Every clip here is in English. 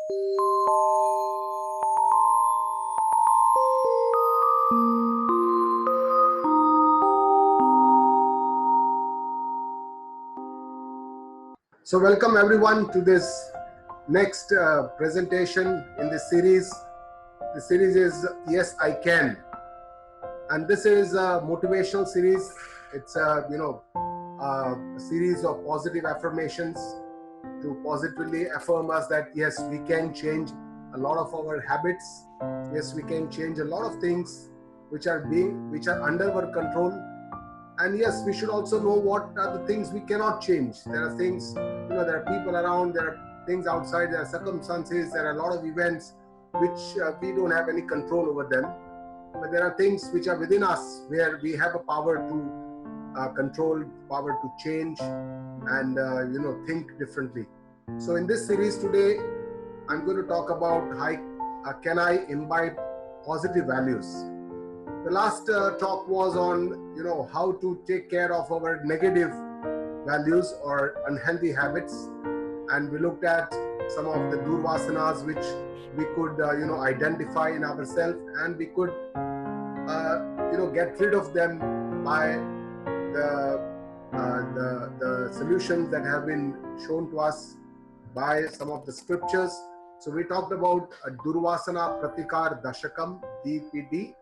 So welcome everyone to this next presentation in this series. The series is Yes I Can, and this is a motivational series. It's a series of positive affirmations to positively affirm us that yes, we can change a lot of our habits. Yes, we can change a lot of things which are under our control. And yes, we should also know what are the things we cannot change. There are things, there are people around, there are things outside, there are circumstances, there are a lot of events which we don't have any control over them. But there are things which are within us where we have a power to control, power to change, and think differently. So in this series today, I'm going to talk about how can I imbibe positive values. The last talk was on, how to take care of our negative values or unhealthy habits, and we looked at some of the durvasanas which we could, identify in ourselves, and we could, get rid of them by the solutions that have been shown to us by some of the scriptures. So we talked about Durvasana Pratikar Dashakam, DPD,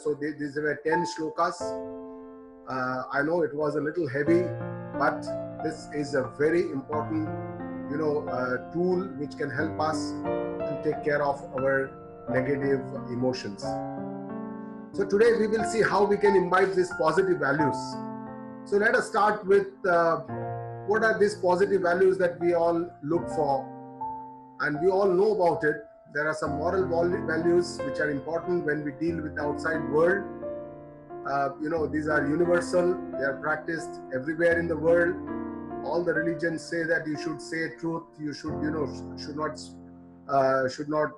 so these were 10 shlokas. I know it was a little heavy, but this is a very important, tool which can help us to take care of our negative emotions. So today we will see how we can imbibe these positive values. So let us start with what are these positive values that we all look for, and we all know about it. There are some moral values which are important when we deal with the outside world. These are universal. They are practiced everywhere in the world. All the religions say that you should say truth. You should, should not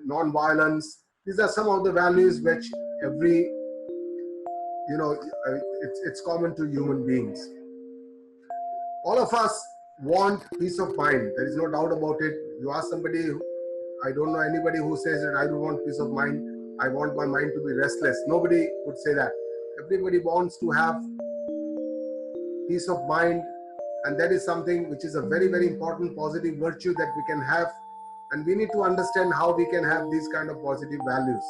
non-violence. These are some of the values which every, it's common to human beings. All of us want peace of mind. There is no doubt about it. You ask somebody, I don't know anybody who says that I don't want peace of mind. I want my mind to be restless. Nobody would say that. Everybody wants to have peace of mind, and that is something which is a very, very important positive virtue that we can have, and we need to understand how we can have these kind of positive values.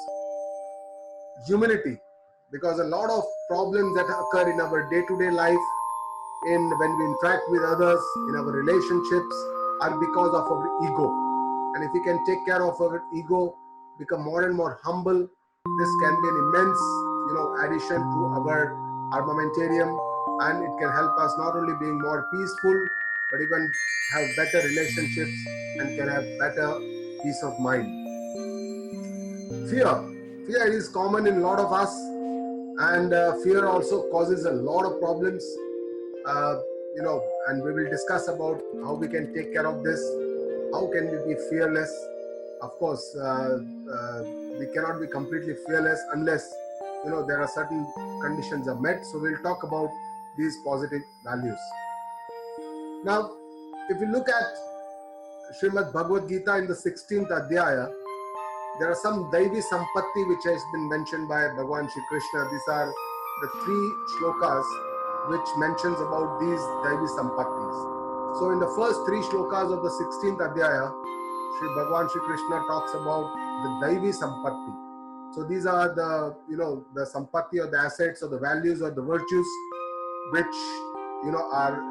Humility, because a lot of problems that occur in our day-to-day life, when we interact with others, in our relationships, are because of our ego. And if we can take care of our ego, become more and more humble, this can be an immense, addition to our armamentarium, and it can help us not only being more peaceful, but even have better relationships and can have better peace of mind. Fear is common in a lot of us, and fear also causes a lot of problems. And we will discuss about how we can take care of this. How can we be fearless? Of course, we cannot be completely fearless unless, there are certain conditions are met. So we'll talk about these positive values. Now, if we look at Srimad Bhagavad Gita in the 16th Adhyaya, there are some Daivi Sampatti which has been mentioned by Bhagavan Shri Krishna. These are the 3 shlokas which mentions about these Daivi Sampattis. So in the first 3 shlokas of the 16th Adhyaya, Sri Bhagavan Shri Krishna talks about the Daivi Sampatti. So these are the, the Sampatti or the assets or the values or the virtues which, are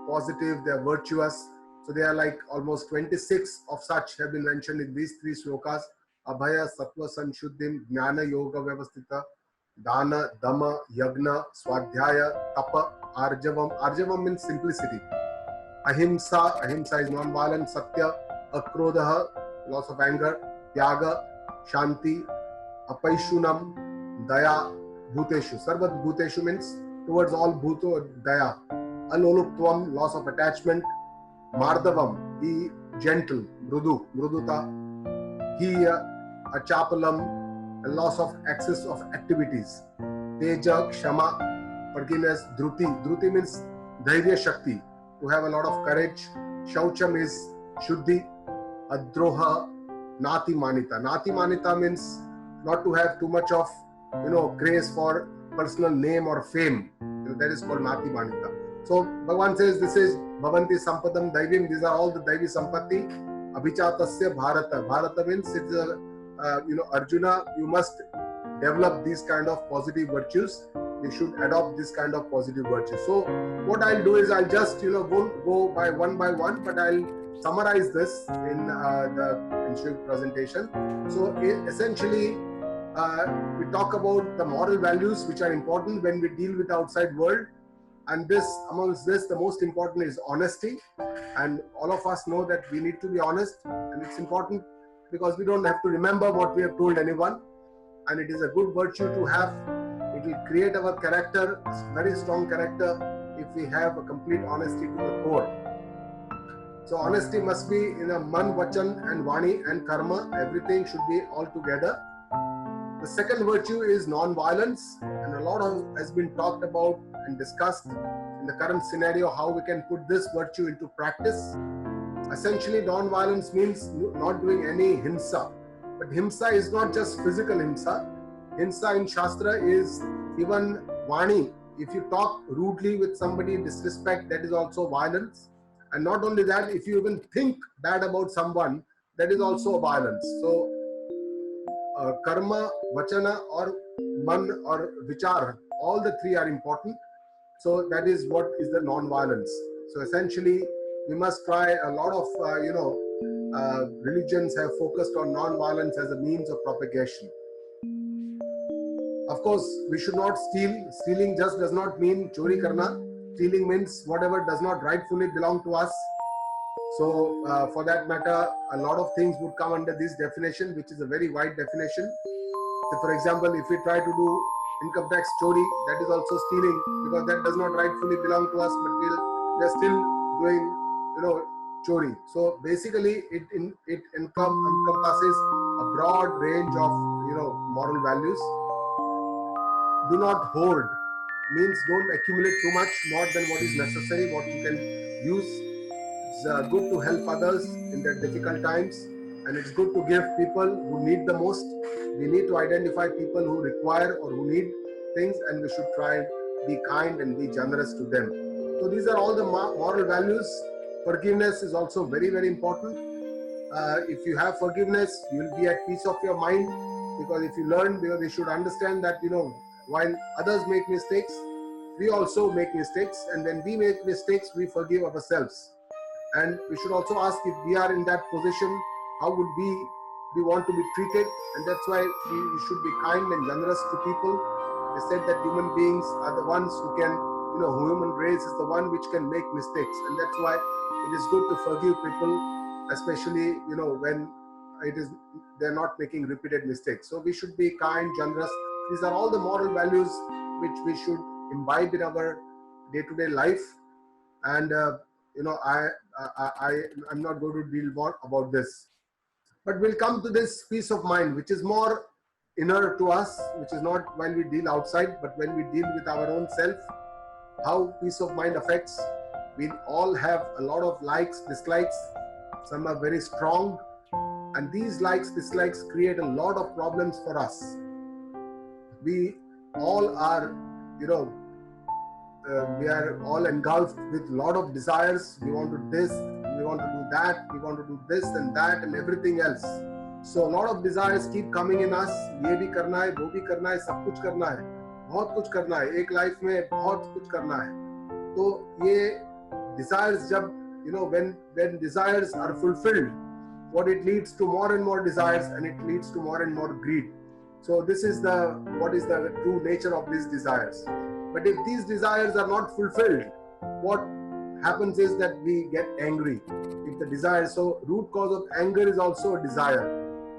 positive, they are virtuous. So they are like almost 26 of such have been mentioned in these 3 shlokas. Abhaya, Sattva, Sanshuddhim, Jnana, Yoga, Vyavasthita, Dana, Dhamma, Yagna, Swadhyaya, Tapa, Arjavam. Arjavam means simplicity. Ahimsa is non-violent. Satya, Akrodha, loss of anger. Tyaga, Shanti, Apaishunam, Daya, Bhuteshu. Sarvat Bhuteshu means towards all Bhuto, Daya. Aloluktvam, loss of attachment. Mardavam, be gentle. Mruduta. He, Achapalam, a loss of access of activities. Teja, Kshama, forgiveness. Dhruti means Dhairya Shakti, to have a lot of courage. Shaucham is Shuddhi, Adroha, Nati Manita. Nati Manita means not to have too much of, craze for personal name or fame. That is called Nati Manita. So Bhagavan says this is Bhavanti Sampadam Daivim. These are all the Daivi Sampatti. Abhichatasya Bharata. Bharata means it's a, Arjuna, you must develop these kind of positive virtues. You should adopt this kind of positive virtues. So what I'll do is I'll just, go by one, but I'll summarize this in the ensuing presentation. So essentially, we talk about the moral values which are important when we deal with the outside world. And amongst this, the most important is honesty. And all of us know that we need to be honest. And it's important because we don't have to remember what we have told anyone. And it is a good virtue to have. It will create our character, very strong character, if we have a complete honesty to the core. So honesty must be in a man, vachan and vani and karma. Everything should be all together. The second virtue is non-violence, and a lot has been talked about and discussed in the current scenario how we can put this virtue into practice. Essentially, non-violence means not doing any himsa. But himsa is not just physical himsa. Himsa in Shastra is even vani. If you talk rudely with somebody in disrespect, that is also violence. And not only that, if you even think bad about someone, that is also violence. So karma, vachana or man or vichar, all the three are important. So that is what is the non-violence. So essentially, we must try. A lot of religions have focused on non-violence as a means of propagation. Of course, we should not steal. Stealing just does not mean chori karna. Stealing means whatever does not rightfully belong to us. So for that matter, a lot of things would come under this definition, which is a very wide definition. So for example, if we try to do income tax chori, that is also stealing because that does not rightfully belong to us, but we are still doing, chori. So basically, it encompasses a broad range of, moral values. Do not hoard means don't accumulate too much, more than what is necessary, what you can use. It's good to help others in their difficult times, and it's good to give people who need the most. We need to identify people who require or who need things, and we should try and be kind and be generous to them. So these are all the moral values. Forgiveness is also very, very important. If you have forgiveness, you will be at peace of your mind, because if you learn, because they should understand that, while others make mistakes, we also make mistakes, and when we make mistakes, we forgive ourselves. And we should also ask, if we are in that position, how would we want to be treated? And that's why we should be kind and generous to people. They said that human beings are the ones who can, human race is the one which can make mistakes, and that's why it is good to forgive people, especially when they're not making repeated mistakes. So we should be kind, generous. These are all the moral values which we should imbibe in our day-to-day life. And I'm not going to deal more about this, but we'll come to this peace of mind, which is more inner to us, which is not when we deal outside, but when we deal with our own self. How peace of mind affects. We all have a lot of likes, dislikes. Some are very strong, and these likes, dislikes create a lot of problems for us. We all are, we are all engulfed with a lot of desires. We want to do this, we want to do that, we want to do this and that and everything else. So a lot of desires keep coming in us. ये भी करना है, वो भी करना है, सब कुछ करना है, बहुत कुछ करना है, एक लाइफ में बहुत कुछ करना है. तो ये desires जब, when desires are fulfilled, what it leads to more and more desires, and it leads to more and more greed. So this is what is the true nature of these desires. But if these desires are not fulfilled, what happens is that we get angry. If the desire, so root cause of anger is also a desire.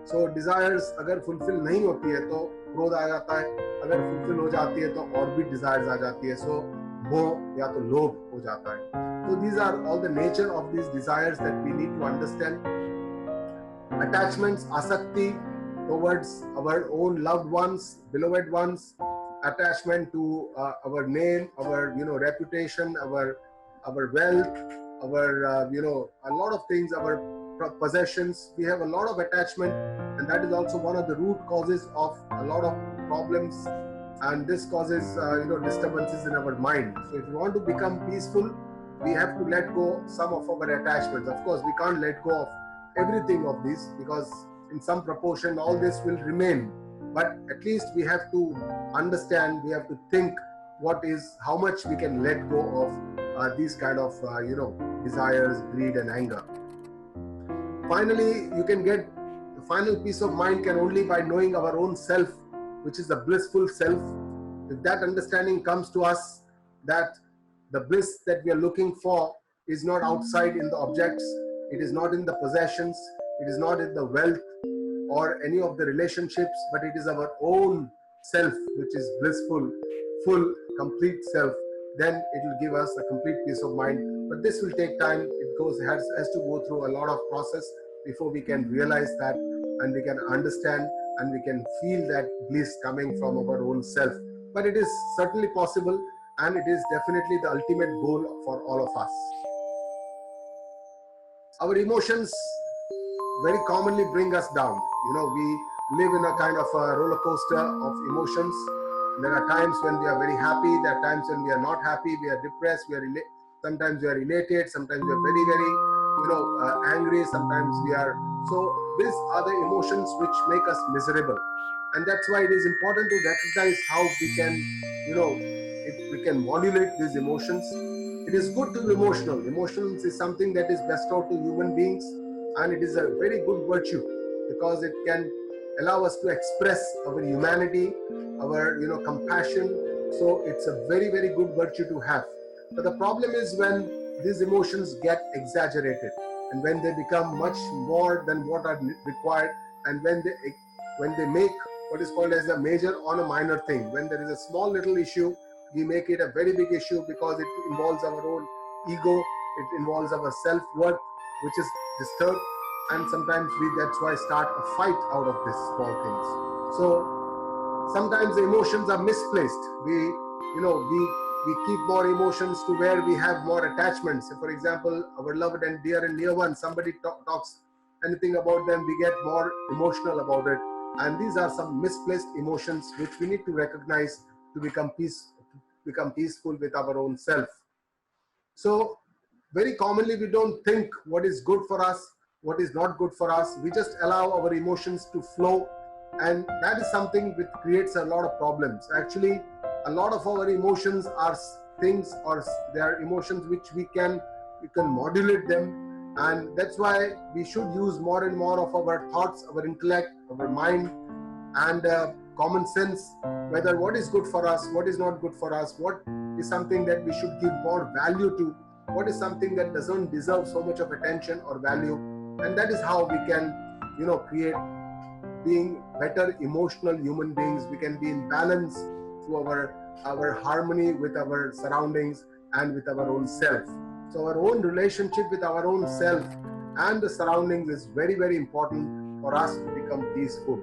So desires अगर fulfill नहीं होती है तो क्रोध आ जाता है, अगर fulfill हो जाती है तो और भी desires आ जाती है. So मोह या तो लोभ हो जाता है. So these are all the nature of these desires that we need to understand. Attachments, asakti towards our own loved ones, beloved ones, attachment to our name, our reputation, our wealth, a lot of things, our possessions. We have a lot of attachment, and that is also one of the root causes of a lot of problems. And this causes disturbances in our mind. So if you want to become peaceful, we have to let go some of our attachments. Of course, we can't let go of everything of this, because in some proportion all this will remain. But at least we have to understand, we have to think how much we can let go of these kind of desires, greed and anger. Finally, you can get the final peace of mind can only by knowing our own self, which is the blissful self. If that understanding comes to us, that the bliss that we are looking for is not outside in the objects, it is not in the possessions, it is not in the wealth or any of the relationships, but it is our own self, which is blissful, full, complete self. Then it will give us a complete peace of mind. But this will take time. It has to go through a lot of process before we can realize that, and we can understand, and we can feel that bliss coming from our own self. But it is certainly possible, and it is definitely the ultimate goal for all of us. Our emotions very commonly bring us down. We live in a kind of a roller coaster of emotions. There are times when we are very happy, there are times when we are not happy, we are depressed, sometimes we are elated, sometimes we are very, very, angry, sometimes we are. So these are the emotions which make us miserable. And that's why it is important to recognize how we can, if we can modulate these emotions. It is good to be emotional. Emotions is something that is bestowed to human beings, and it is a very good virtue, because it can allow us to express our humanity, our compassion. So it's a very, very good virtue to have. But the problem is when these emotions get exaggerated, and when they become much more than what are required, and when they make what is called as a major on a minor thing. When there is a small little issue, we make it a very big issue, because it involves our own ego, it involves our self-worth, which is disturbed. And sometimes that's why start a fight out of these small things. So sometimes the emotions are misplaced. We keep more emotions to where we have more attachments. So for example, our loved and dear and near one, somebody talks anything about them, we get more emotional about it. And these are some misplaced emotions which we need to recognize to become peaceful with our own self. So very commonly we don't think what is good for us, what is not good for us. We just allow our emotions to flow, and that is something which creates a lot of problems. Actually, a lot of our emotions are things, or they are emotions which we can modulate them, and that's why we should use more and more of our thoughts, our intellect, our mind, and common sense, whether what is good for us, what is not good for us, what is something that we should give more value to, what is something that doesn't deserve so much of attention or value. And that is how we can create being better emotional human beings. We can be in balance to our harmony with our surroundings and with our own self. So our own relationship with our own self and the surroundings is very, very important for us to become peaceful.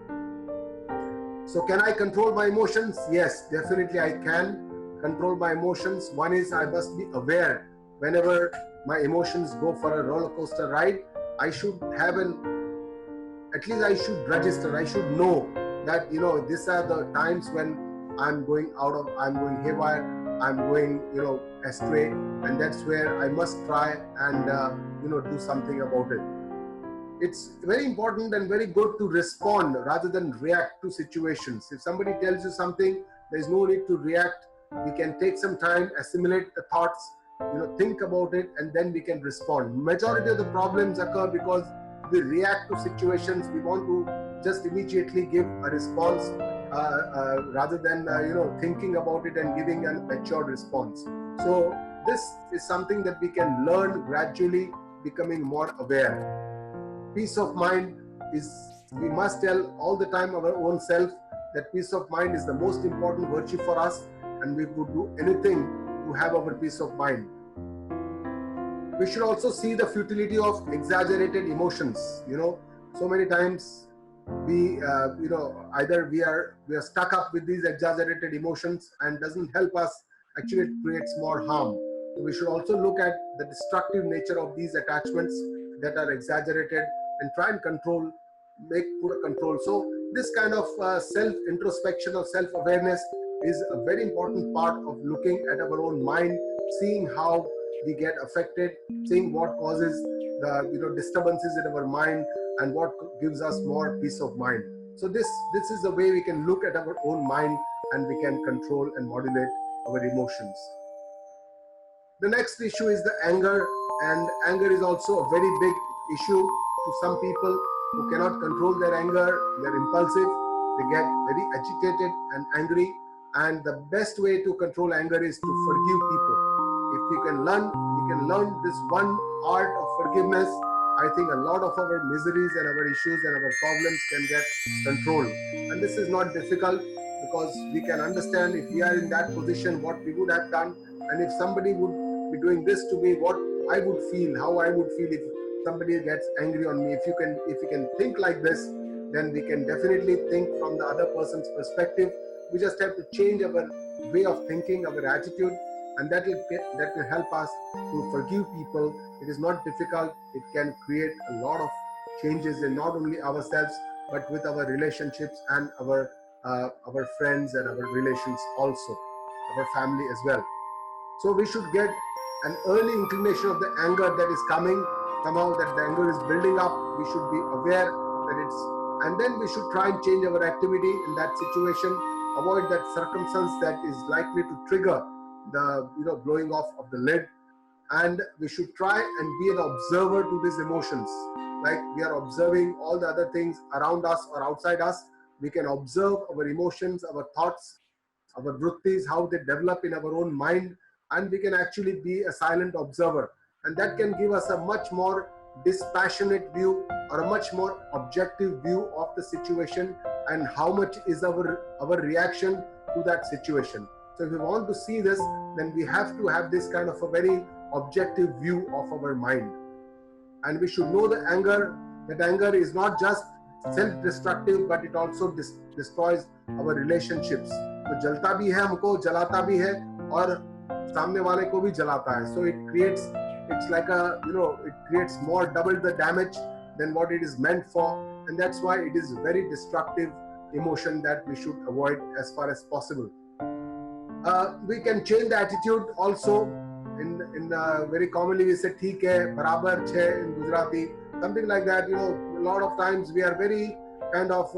So can I control my emotions? Yes, definitely I can control my emotions. One is, I must be aware whenever my emotions go for a roller coaster ride. I should have at least I should register, I should know that these are the times when I'm going haywire, I'm going astray, and that's where I must try and do something about it. It's very important and very good to respond rather than react to situations. If somebody tells you something, there's no need to react. We can take some time, assimilate the thoughts, think about it, and then we can respond. Majority of the problems occur because we react to situations. We want to just immediately give a response rather than thinking about it and giving a mature response. So this is something that we can learn gradually, becoming more aware. Peace of mind is, we must tell all the time our own self that peace of mind is the most important virtue for us, and we would do anything to have our peace of mind. We should also see the futility of exaggerated emotions. So many times we either we are stuck up with these exaggerated emotions and doesn't help us. Actually, it creates more harm. We should also look at the destructive nature of these attachments that are exaggerated and try and put a control. So this kind of self-introspection or self-awareness is a very important part of looking at our own mind, seeing how we get affected, seeing what causes the disturbances in our mind and what gives us more peace of mind. So this is the way we can look at our own mind and we can control and modulate our emotions. The next issue is the anger, and anger is also a very big issue to some people who cannot control their anger. They're impulsive, they get very agitated and angry, and the best way to control anger is to forgive people. If we can learn this one art of forgiveness, I think a lot of our miseries and our issues and our problems can get controlled. And this is not difficult because we can understand if we are in that position what we would have done, and if somebody would be doing this to me, what I would feel, how I would feel if somebody gets angry on me. If you can think like this, then we can definitely think from the other person's perspective. We just have to change our way of thinking, our attitude, and that will help us to forgive people. It is not difficult. It can create a lot of changes in not only ourselves but with our relationships and our friends and our relations also, our family as well. So we should get an early inclination of the anger that is coming, somehow that the anger is building up. We should be aware that and then we should try and change our activity in that situation, avoid that circumstance that is likely to trigger the blowing off of the lid. And we should try and be an observer to these emotions. Like we are observing all the other things around us or outside us, we can observe our emotions, our thoughts, our vrittis, how they develop in our own mind, and we can actually be a silent observer. And that can give us a much more dispassionate view or a much more objective view of the situation and how much is our reaction to that situation. So if we want to see this, then we have to have this kind of a very objective view of our mind. And we should know that anger is not just self-destructive, but it also destroys our relationships. तो जलता भी है, हमको जलाता भी है और सामने वाले को भी जलाता है. So it creates more double the damage than what it is meant for, and that's why it is very destructive emotion that we should avoid as far as possible. We can change the attitude also. In very commonly we say ठीक है, बराबर छे in Gujarati, something like that. A lot of times we are very kind of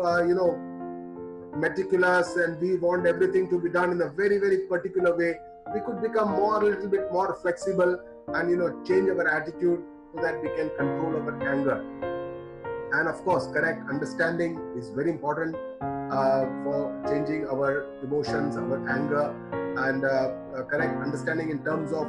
meticulous and we want everything to be done in a very, very particular way. We could become a little bit more flexible and change our attitude so that we can control our anger. And of course, correct understanding is very important for changing our emotions, our anger, and correct understanding in terms of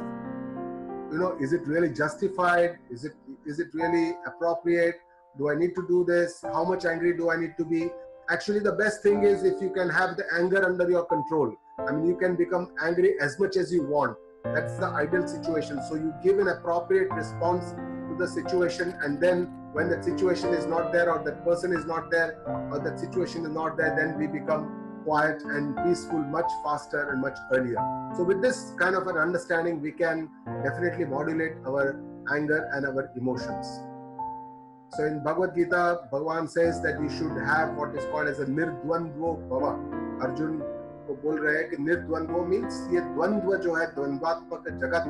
is it really justified? Is it really appropriate? Do I need to do this? How much angry do I need to be? Actually, the best thing is if you can have the anger under your control. I mean, you can become angry as much as you want. That's the ideal situation. So you give an appropriate response to the situation, and then when that situation is not there, or that person is not there, or that situation is not there, then we become quiet and peaceful much faster and much earlier. So with this kind of an understanding, we can definitely modulate our anger and our emotions. So in Bhagavad Gita, Bhagavan says that you should have what is called as a nirdvandvo bhava. Arjun को बोल रहे हैं कि निर्द्वंद्व means ये द्वंद्व जो है द्वंद्वात्मक जगत.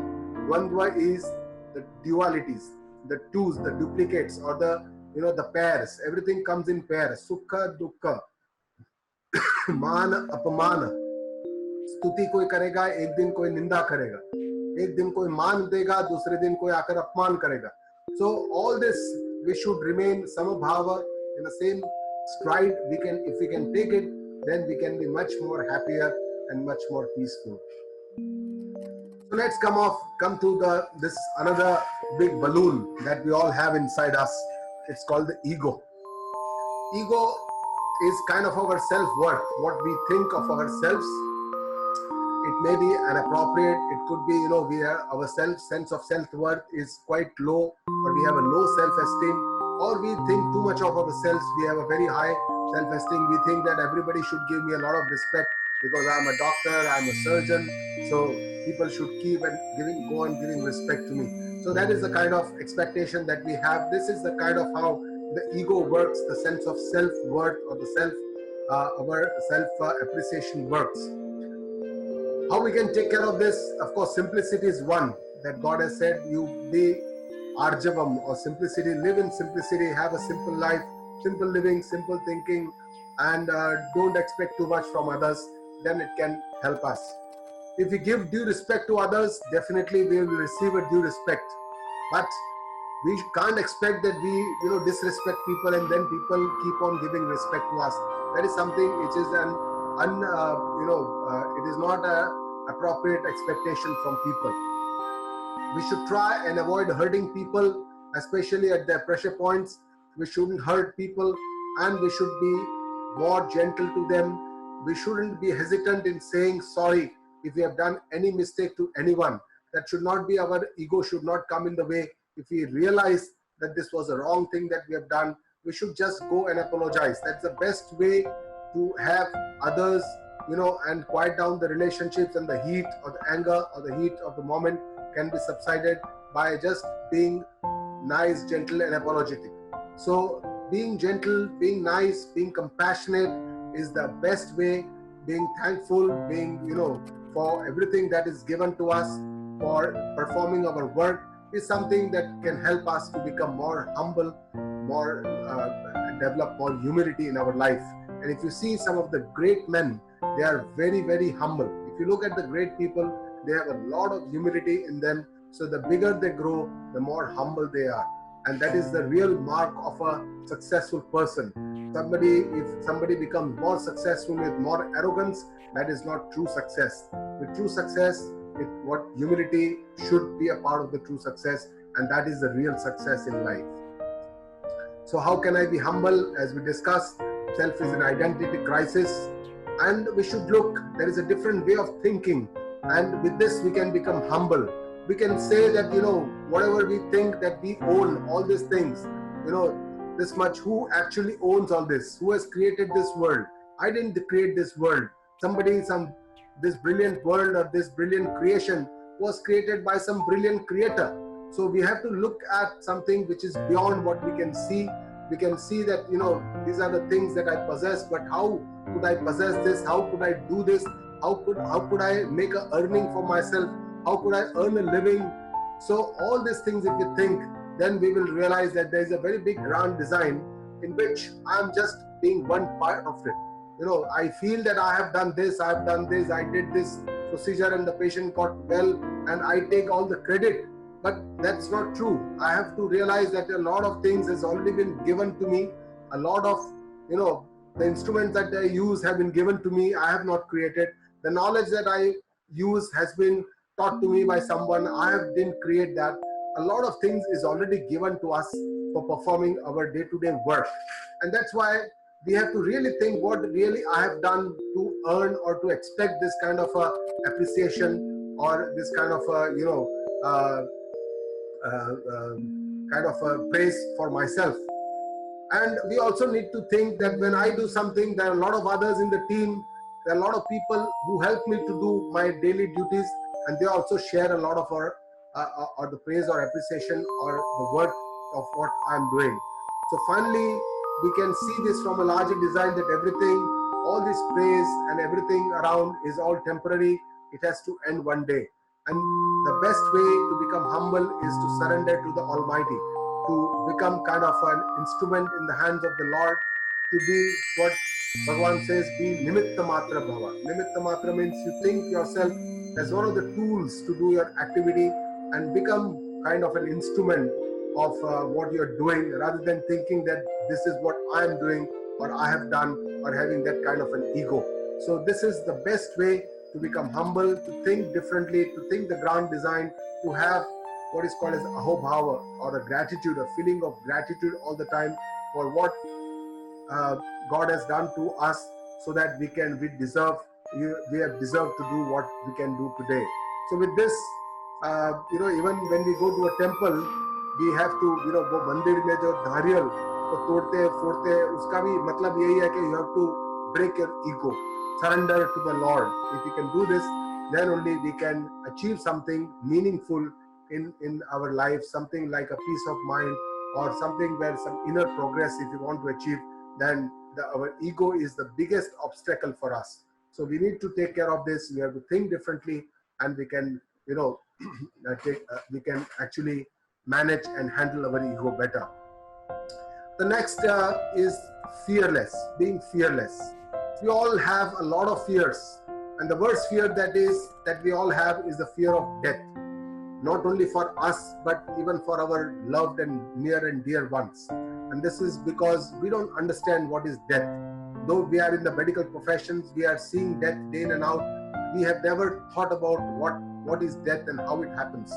Dvandva is the dualities, the twos, the duplicates, or the pairs. Everything comes in pairs. Sukha, dukkha, मान अपमान. स्तुति कोई करेगा, एक दिन कोई निंदा करेगा. एक दिन कोई मान देगा, दूसरे दिन कोई आकर अपमान करेगा. So all this we should remain samabhava, in the same stride. If we can take it, then we can be much more happier and much more peaceful. So let's come to this another big balloon that we all have inside us. It's called the ego. Ego is kind of our self-worth, what we think of ourselves. It may be inappropriate. It could be, our sense of self-worth is quite low, or we have a low self-esteem, or we think too much of ourselves. We have a very high self-esteem. We think that everybody should give me a lot of respect because I'm a doctor, I'm a surgeon, so people should keep and go on giving respect to me. So that is the kind of expectation that we have. This is the kind of how the ego works, the sense of self-worth or the our self-appreciation works. How we can take care of this? Of course, simplicity is one that God has said, you be arjavam or simplicity, live in simplicity, have a simple life, simple living, simple thinking, and don't expect too much from others. Then it can help us. If we give due respect to others, definitely we will receive a due respect. But we can't expect that we disrespect people and then people keep on giving respect to us. That is something which is it is not a appropriate expectation from people. We should try and avoid hurting people, especially at their pressure points. We shouldn't hurt people, and we should be more gentle to them. We shouldn't be hesitant in saying sorry if we have done any mistake to anyone. That should not be, our ego should not come in the way. If we realize that this was a wrong thing that we have done, we should just go and apologize. That's the best way to have others, and quiet down the relationships, and the heat or the anger or the heat of the moment can be subsided by just being nice, gentle, and apologetic. So being gentle, being nice, being compassionate is the best way. Being thankful, being, for everything that is given to us, for performing our work, is something that can help us to become more humble, more develop more humility in our life. And if you see some of the great men, they are very, very humble. If you look at the great people, they have a lot of humility in them. So the bigger they grow, the more humble they are. And that is the real mark of a successful person. If somebody becomes more successful with more arrogance, that is not true success. With true success, humility should be a part of the true success, and that is the real success in life. So how can I be humble? As we discussed, self is an identity crisis, and we should look, there is a different way of thinking, and with this we can become humble. We can say that, whatever we think that we own, all these things, this much, who actually owns all this? Who has created this world? I didn't create this world. This brilliant world or this brilliant creation was created by some brilliant creator. So we have to look at something which is beyond what we can see. We can see that, these are the things that I possess, but how could I possess this? How could I do this? How could I make an earning for myself? How could I earn a living? So all these things, if you think, then we will realize that there is a very big grand design in which I am just being one part of it. I feel that I have done this, I did this procedure and the patient got well, and I take all the credit. But that's not true. I have to realize that a lot of things has already been given to me. A lot of, the instruments that I use have been given to me. I have not created. The knowledge that I use has been taught to me by someone. Didn't create that. A lot of things is already given to us for performing our day-to-day work. And that's why we have to really think what really I have done to earn or to expect this kind of appreciation or this kind of praise for myself. And we also need to think that when I do something, there are a lot of others in the team, there are a lot of people who help me to do my daily duties, and they also share a lot of or the praise or appreciation or the work of what I'm doing. So finally, we can see this from a larger design that everything, all this praise and everything around is all temporary. It has to end one day. And the best way to become humble is to surrender to the Almighty, to become kind of an instrument in the hands of the Lord, to be what Bhagavan says, be nimitta matra bhava. Nimitta matra means you think yourself as one of the tools to do your activity and become kind of an instrument of what you're doing, rather than thinking that this is what I'm doing or I have done, or having that kind of an ego. So this is the best way to become humble, to think differently, to think the grand design, to have what is called as ahobhava, or a gratitude, a feeling of gratitude all the time for what God has done to us, so that we have deserved to do what we can do today. So with this, even when we go to a temple, we have to, वो मंदिर में जो नारियल को तोड़ते फोड़ते, उसका भी मतलब यही है कि you have to break your ego. surrender to the Lord. If we can do this, then only we can achieve something meaningful in our life, something like a peace of mind, or something where some inner progress if you want to achieve. Then our ego is the biggest obstacle for us. So we need to take care of this. We have to think differently, and we can, we can actually manage and handle our ego better. The next is fearless, being fearless. We all have a lot of fears, and the worst fear that we all have is the fear of death. Not only for us, but even for our loved and near and dear ones. And this is because we don't understand what is death. Though we are in the medical professions, we are seeing death day in and out. We have never thought about what is death and how it happens,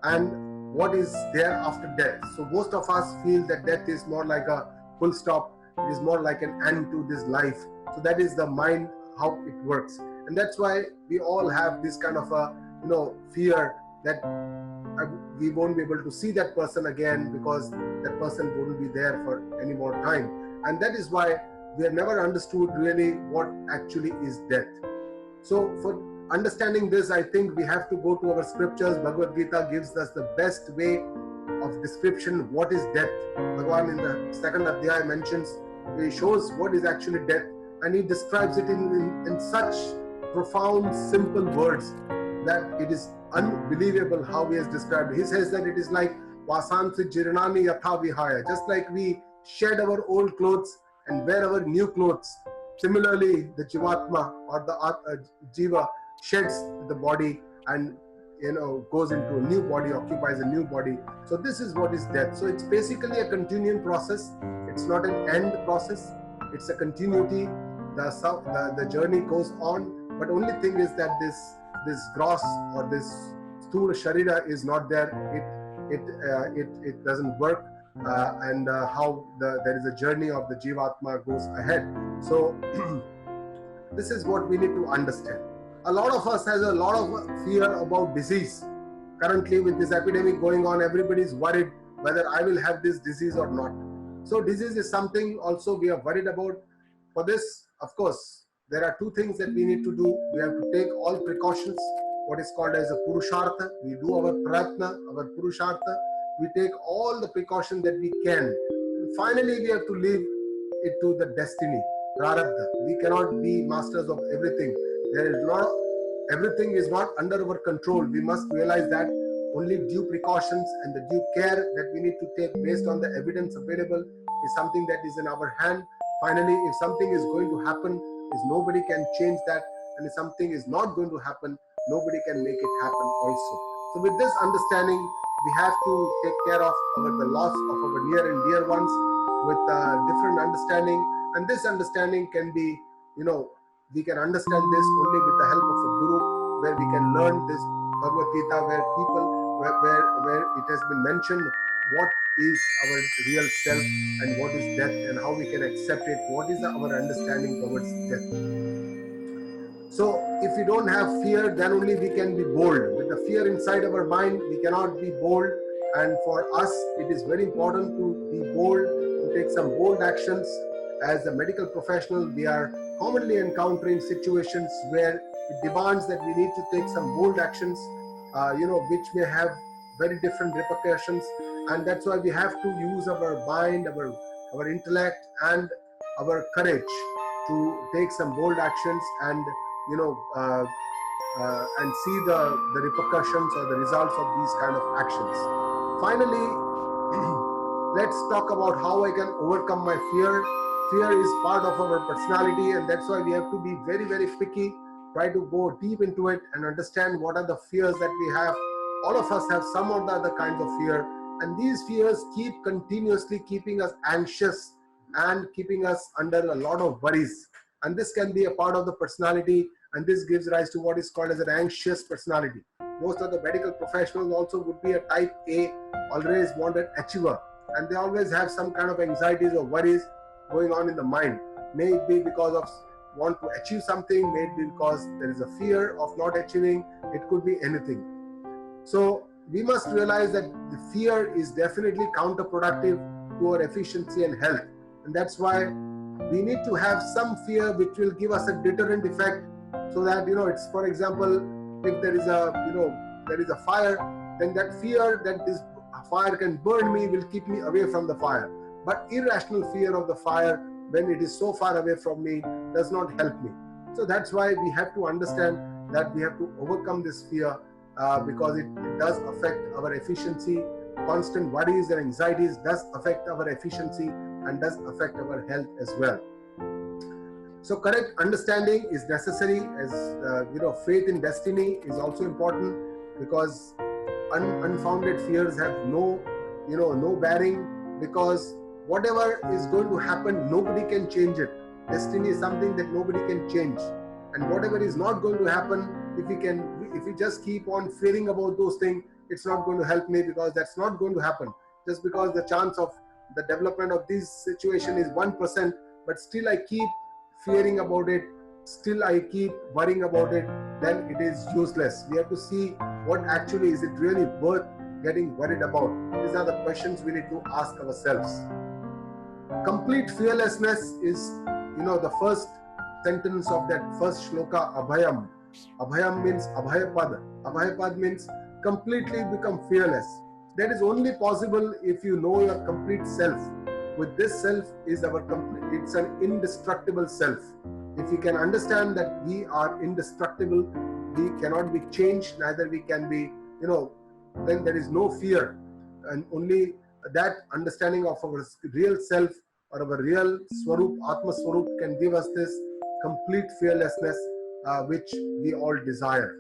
and what is there after death. So most of us feel that death is more like a full stop. It is more like an end to this life. So that is the mind, how it works. And that's why we all have this kind of a fear that we won't be able to see that person again, because that person won't be there for any more time. And that is why we have never understood really what actually is death. So for understanding this, I think we have to go to our scriptures. Bhagavad Gita gives us the best way of description what is death. Bhagavan in the second adhyaya mentions, he shows what is actually death, and he describes it in such profound, simple words that it is unbelievable how he has described it. He says that it is like vasansi jirnani yatha vihaya, just like we shed our old clothes and wear our new clothes. Similarly, the jivatma or the jiva sheds the body and goes into a new body, occupies a new body. So this is what is death. So it's basically a continuing process. It's not an end process. It's a continuity. The journey goes on. But only thing is that this gross or this sthula sharira is not there. It doesn't work. And how there is a journey of the jivatma goes ahead. So this is what we need to understand. A lot of us has a lot of fear about disease. Currently with this epidemic going on, everybody is worried whether I will have this disease or not. So disease is something also we are worried about. For this, of course, there are two things that we need to do. We have to take all precautions, what is called as a purushartha. We do our pratna, our purushartha. We take all the precautions that we can. And finally, we have to leave it to the destiny, prarabdha. We cannot be masters of everything. Everything is not under our control. We must realize that only due precautions and the due care that we need to take based on the evidence available is something that is in our hand. Finally, if something is going to happen, is nobody can change that, and if something is not going to happen, nobody can make it happen also. So with this understanding, we have to take care of the loss of our near and dear ones with different understanding. And this understanding can be, we can understand this only with the help of a guru, where we can learn this Bhagavad Gita, where it has been mentioned what is our real self and what is death and how we can accept it, what is our understanding towards death. So if we don't have fear, then only we can be bold. With the fear inside our mind, we cannot be bold. And for us, it is very important to be bold, to take some bold actions. As a medical professional, we are commonly encountering situations where it demands that we need to take some bold actions, which may have very different repercussions. And that's why we have to use our mind, our intellect, and our courage to take some bold actions and and see the repercussions or the results of these kind of actions. Finally, let's talk about how I can overcome my fear. Fear is part of our personality, and that's why we have to be very, very picky, try to go deep into it and understand what are the fears that we have. All of us have some or the other kinds of fear, and these fears keep continuously keeping us anxious and keeping us under a lot of worries. And this can be a part of the personality, and this gives rise to what is called as an anxious personality. Most of the medical professionals also would be a type A, always wanted achiever, and they always have some kind of anxieties or worries going on in the mind. May it be because of want to achieve something, may it be because there is a fear of not achieving, it could be anything. So we must realize that the fear is definitely counterproductive to our efficiency and health. And that's why we need to have some fear which will give us a deterrent effect, so that it's, for example, if there is a fire, then that fear that this fire can burn me will keep me away from the fire. But irrational fear of the fire, when it is so far away from me, does not help me. So that's why we have to understand that we have to overcome this fear, because it does affect our efficiency. Constant worries and anxieties does affect our efficiency and does affect our health as well. So correct understanding is necessary, as faith in destiny is also important, because unfounded fears have no bearing, because whatever is going to happen, nobody can change it. Destiny is something that nobody can change, and whatever is not going to happen, if we just keep on fearing about those things, it's not going to help me, because that's not going to happen. Just because the chance of the development of this situation is 1%, but still I keep fearing about it, still I keep worrying about it, then it is useless. We have to see what actually is it really worth getting worried about. These are the questions we need to ask ourselves. Complete fearlessness is, the first sentence of that first shloka, Abhayam. Abhayam means Abhayapad. Abhayapad means completely become fearless. That is only possible if you know your complete self. With this self is it's an indestructible self. If we can understand that we are indestructible, we cannot be changed, neither we can be, then there is no fear. And only that understanding of our real self or our real Swarup, Atma Swarup, can give us this complete fearlessness which we all desire.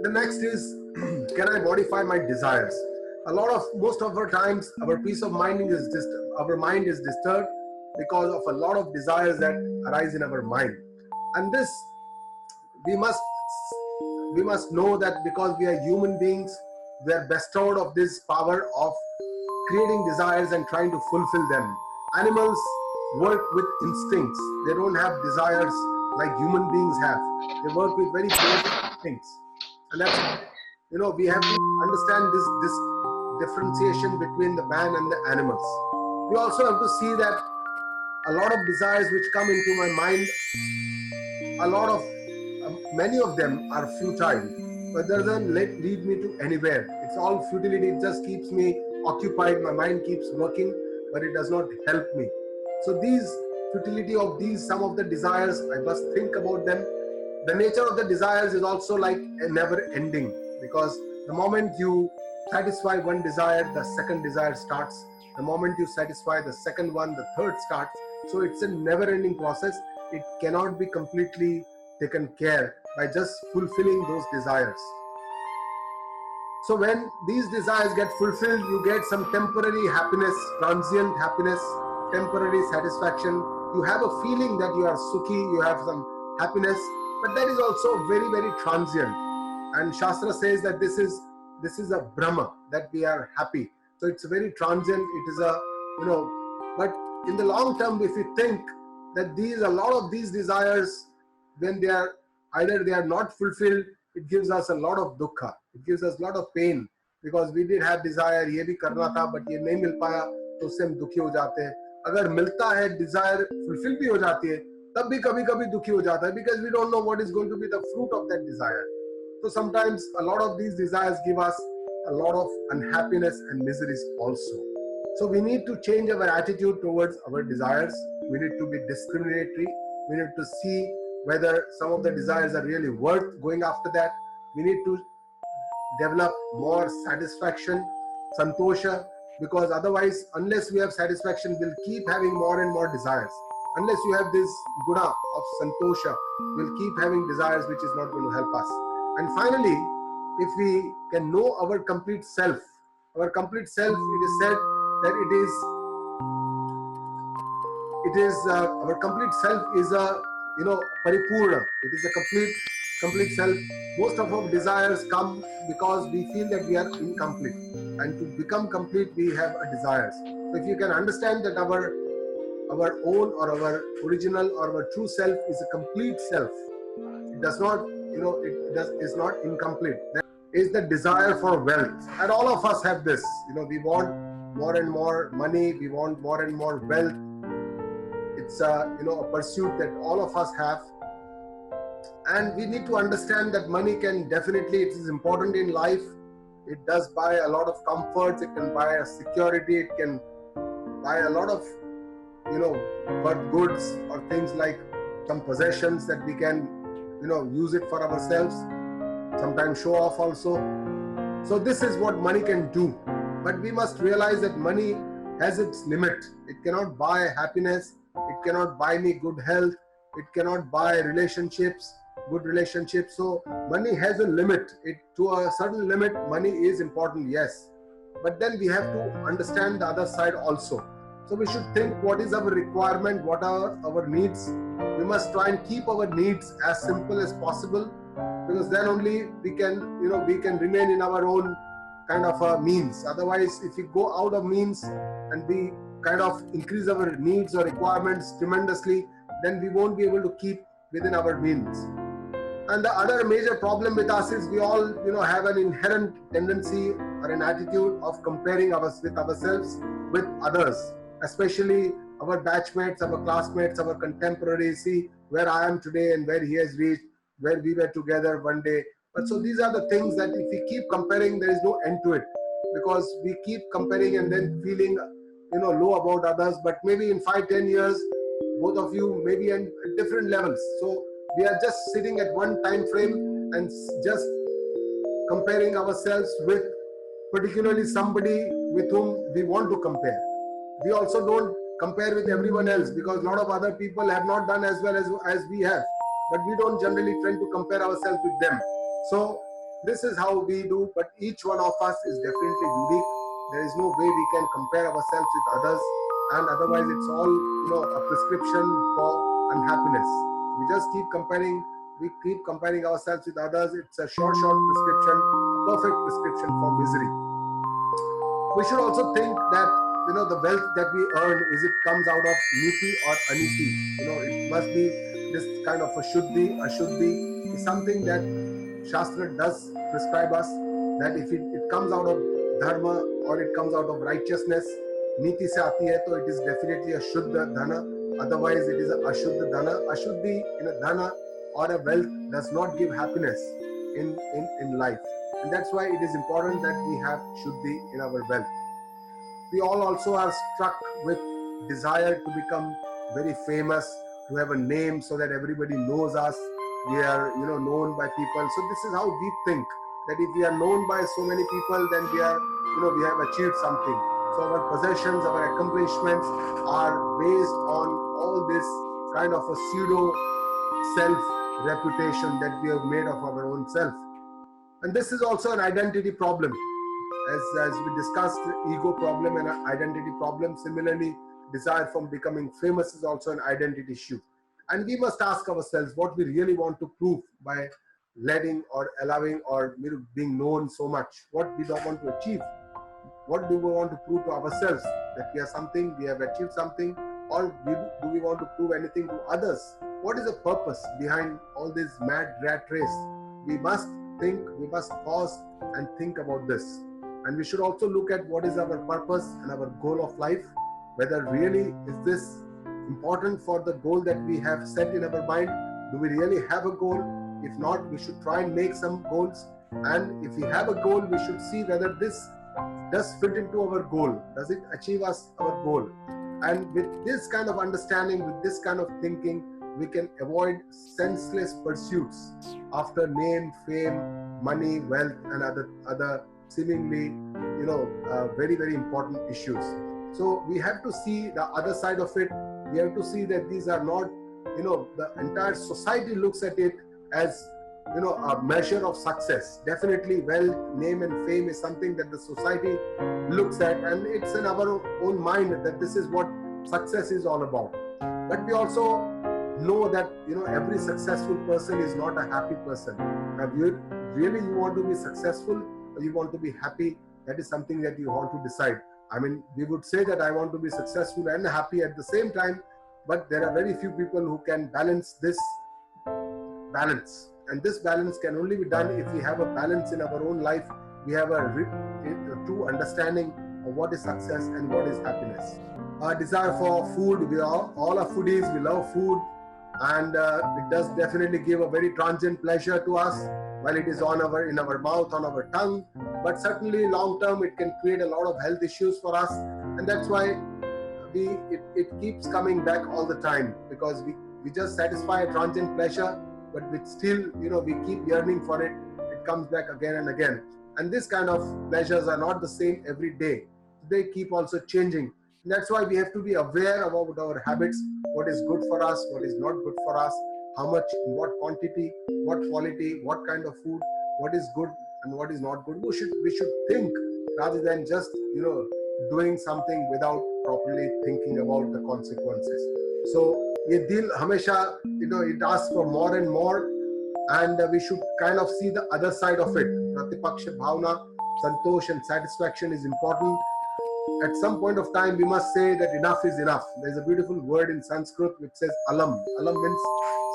The next is, can I modify my desires? Most of our times, our peace of mind our mind is disturbed because of a lot of desires that arise in our mind. And this, we must know that because we are human beings, we are bestowed of this power of creating desires and trying to fulfill them. Animals work with instincts. They don't have desires like human beings have. They work with very basic things. And that's, we have to understand this differentiation between the man and the animals. We also have to see that a lot of desires which come into my mind, many of them are futile, but that doesn't lead me to anywhere. It's all futility. It just keeps me occupied. My mind keeps working, but it does not help me. So futility of some of the desires, I must think about them. The nature of the desires is also like a never ending, because the moment you satisfy one desire, the second desire starts. The moment you satisfy the second one, the third starts. So it's a never ending process. It cannot be completely taken care by just fulfilling those desires. So when these desires get fulfilled, you get some temporary happiness, transient happiness, temporary satisfaction. You have a feeling that you are sukhi, you have some happiness, but that is also very, very transient. And Shastra says that this is a Brahma, that we are happy. So it's very transient. It is but in the long term, if you think that a lot of these desires, when they are not fulfilled, it gives us a lot of dukkha. It gives us a lot of pain, because we did have desire, ye bhi karna tha, but ye nahi mil paya, to usse hum dukhi ho jate hain. Agar milta hai, desire fulfill bhi ho jati hai, tab bhi kabhi dukhi ho jata hai, because we don't know what is going to be the fruit of that desire. So sometimes a lot of these desires give us a lot of unhappiness and miseries also. So we need to change our attitude towards our desires. We need to be discriminatory. We need to see whether some of the desires are really worth going after that. We need to develop more satisfaction, santosha, because otherwise, unless we have satisfaction, we'll keep having more and more desires. Unless you have this guna of santosha, we'll keep having desires which is not going to help us. And finally, if we can know our complete self, it is said that our complete self is a paripurna. It is a complete self. Most of our desires come because we feel that we are incomplete, and to become complete we have a desires. So if you can understand that our own or our original or our true self is a complete self, it does not is not incomplete. is the desire for wealth. And all of us have this. We want more and more money. We want more and more wealth. It's a pursuit that all of us have. And we need to understand that money can definitely, it is important in life. It does buy a lot of comforts. It can buy a security. It can buy a lot of, worth goods or things like some possessions that we can, use it for ourselves. Sometimes show off also. So this is what money can do. But we must realize that money has its limit. It cannot buy happiness. It cannot buy me good health. It cannot buy relationships, good relationships. So money has a limit. To a certain limit, money is important, yes. But then we have to understand the other side also. So we should think what is our requirement, what are our needs. We must try and keep our needs as simple as possible, because then only we can, we can remain in our own kind of means. Otherwise, if we go out of means and we kind of increase our needs or requirements tremendously, then we won't be able to keep within our means. And the other major problem with us is we all, have an inherent tendency or an attitude of comparing ourselves with others, especially our batchmates, our classmates, our contemporaries. See where I am today and where he has reached, where we were together one day. But so these are the things that if we keep comparing, there is no end to it, because we keep comparing and then feeling, low about others. But maybe in 5-10 years, both of you may be at different levels. So we are just sitting at one time frame and just comparing ourselves with particularly somebody with whom we want to compare. We also don't compare with everyone else, because a lot of other people have not done as well as we have. But we don't generally tend to compare ourselves with them. So this is how we do, but each one of us is definitely unique. There is no way we can compare ourselves with others, and otherwise it's all, a prescription for unhappiness. We just keep comparing ourselves with others. It's a short prescription, a perfect prescription for misery. We should also think that, the wealth that we earn, it comes out of niti or aniti. It must be this kind of a shuddhi. Ashuddhi is something that Shastra does prescribe us, that if it comes out of dharma or it comes out of righteousness, niti se aati hai, to it is definitely a shuddha dhana. Otherwise, it is a ashuddha dhana. Ashuddhi in a dhana or a wealth does not give happiness in life. And that's why it is important that we have shuddhi in our wealth. We all also are struck with desire to become very famous, to have a name so that everybody knows us. We are, known by people. So this is how we think, that if we are known by so many people, then we are, we have achieved something. So our possessions, our accomplishments are based on all this kind of a pseudo self-reputation that we have made of our own self. And this is also an identity problem. As we discussed, ego problem and identity problem. Similarly, desire from becoming famous is also an identity issue. And we must ask ourselves what we really want to prove by letting or allowing or being known so much. What we don't want to achieve. What do we want to prove to ourselves? That we are something, we have achieved something, or do we want to prove anything to others? What is the purpose behind all this mad rat race? We must think, we must pause and think about this. And we should also look at what is our purpose and our goal of life. Whether really is this important for the goal that we have set in our mind. Do we really have a goal? If not, we should try and make some goals. And if we have a goal, we should see whether this does fit into our goal. Does it achieve our goal? And with this kind of understanding, with this kind of thinking, we can avoid senseless pursuits after name, fame, money, wealth, and other seemingly, very, very important issues. So we have to see the other side of it. We have to see that these are not, the entire society looks at it as, a measure of success. Definitely wealth, name and fame is something that the society looks at, and it's in our own mind that this is what success is all about. But we also know that, every successful person is not a happy person. Now, you want to be successful or you want to be happy, that is something that you want to decide. I mean, we would say that I want to be successful and happy at the same time, but there are very few people who can balance this balance. And this balance can only be done if we have a balance in our own life. We have a true understanding of what is success and what is happiness. Our desire for food, we are all are foodies, we love food, and it does definitely give a very transient pleasure to us while it is in our mouth, on our tongue, but certainly long term it can create a lot of health issues for us, and that's why it keeps coming back all the time, because we just satisfy a transient pleasure, but we still, we keep yearning for it. It comes back again and again, and this kind of pleasures are not the same every day. They keep also changing. And that's why we have to be aware about our habits, what is good for us, what is not good for us, how much, in what quantity, what quality, what kind of food, what is good and what is not good. We should think rather than just doing something without properly thinking about the consequences. So ye dil hamesha, it asks for more and more, and we should kind of see the other side of it. Pratipaksha bhavna, santosh and satisfaction is important. At some point of time, we must say that enough is enough. There's a beautiful word in Sanskrit which says alam. Alam means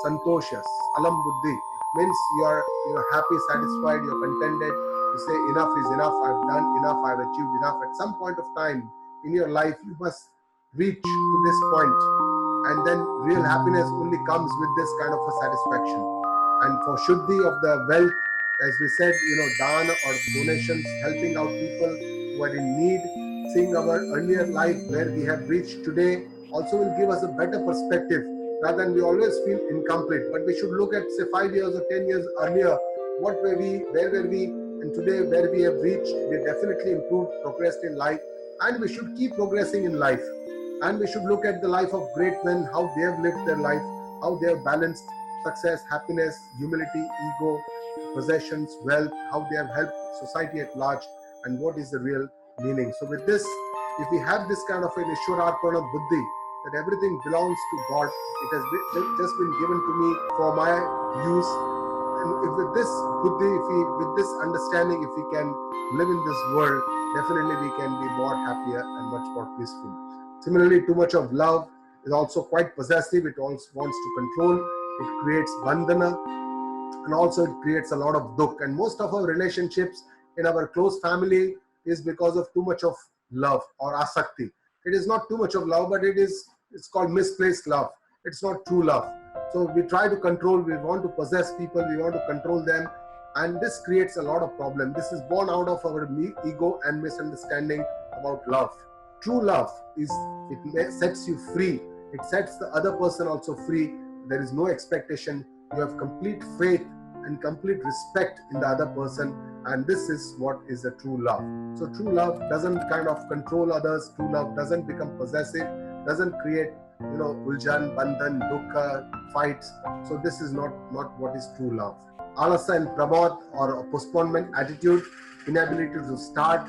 santoshas. Alam buddhi. It means you're happy, satisfied, you're contented. You say enough is enough. I've done enough. I've achieved enough. At some point of time in your life, you must reach to this point, and then real happiness only comes with this kind of a satisfaction. And for Shuddhi of the wealth, as we said, dana or donations, helping out people who are in need, seeing our earlier life where we have reached today also will give us a better perspective, rather than we always feel incomplete. But we should look at, say, 5 years or 10 years earlier, what were we, where were we, and today where we have reached. We definitely improved, progressed in life, and we should keep progressing in life. And we should look at the life of great men, how they have lived their life, how they have balanced success, happiness, humility, ego, possessions, wealth, how they have helped society at large, and what is the real meaning. So with this, if we have this kind of an Ishwararpana buddhi, that everything belongs to God, it has just been given to me for my use. And if with this buddhi, with this understanding, if we can live in this world, definitely we can be more happier and much more peaceful. Similarly, too much of love is also quite possessive. It also wants to control. It creates bandhana, and also it creates a lot of dukh. And most of our relationships in our close family is because of too much of love or asakti. It is not too much of love, but it's called misplaced love. It's not true love. So we try to control, we want to possess people, we want to control them, and this creates a lot of problem. This is born out of our ego and misunderstanding about love. True love it sets you free. It sets the other person also free. There is no expectation. You have complete faith and complete respect in the other person, and this is what is a true love. So true love doesn't kind of control others. True love doesn't become possessive, doesn't create uljan, bandhan, dukkha, fights. So this is not what is true love. Alasa and pramod, or postponement attitude, inability to start.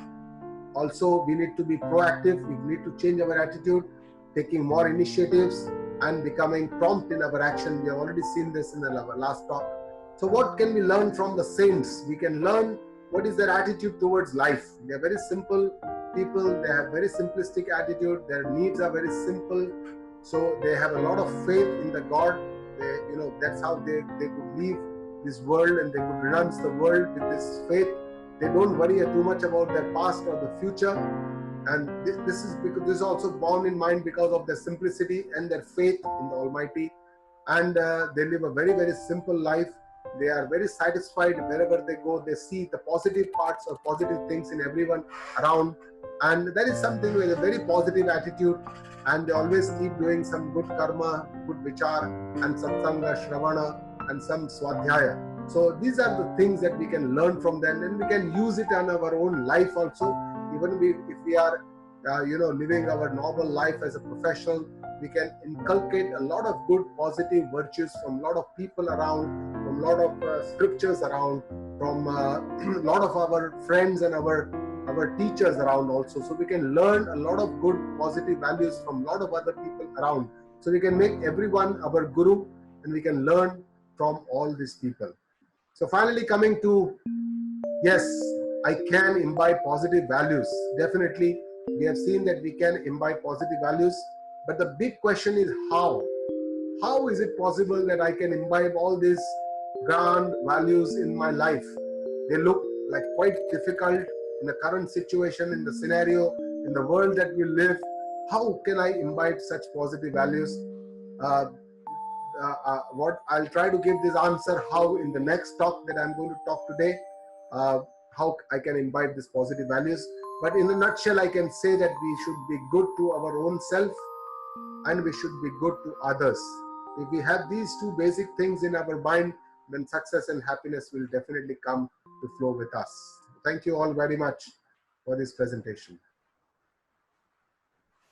Also, we need to be proactive. We need to change our attitude, taking more initiatives and becoming prompt in our action. We have already seen this in the last talk. So what can we learn from the saints? We can learn what is their attitude towards life. They are very simple people. They have very simplistic attitude. Their needs are very simple. So they have a lot of faith in the God. That's how they could leave this world, and they could renounce the world with this faith. They don't worry too much about their past or the future. And this is also borne in mind because of their simplicity and their faith in the Almighty. And they live a very, very simple life. They are very satisfied wherever they go. They see the positive parts or positive things in everyone around. And that is something with a very positive attitude. And they always keep doing some good karma, good vichar, and satsanga, shravana, and some swadhyaya. So these are the things that we can learn from them, and we can use it in our own life also. Even if we are, living our normal life as a professional, we can inculcate a lot of good, positive virtues from a lot of people around, from a lot of scriptures around, from a lot of our friends and our teachers around also. So we can learn a lot of good, positive values from a lot of other people around. So we can make everyone our guru, and we can learn from all these people. So finally, coming to, yes, I can imbibe positive values. Definitely, we have seen that we can imbibe positive values. But the big question is how? How is it possible that I can imbibe all these grand values in my life. They look like quite difficult in the current situation, in the scenario, in the world that we live. How can I imbibe such positive values? Uh, what I'll try to give this answer how in the next talk that I'm going to talk today, uh, how I can imbibe these positive values. But in a nutshell, I can say that we should be good to our own self and we should be good to others. If we have these two basic things in our mind, then success and happiness will definitely come to flow with us. Thank you all very much for this presentation.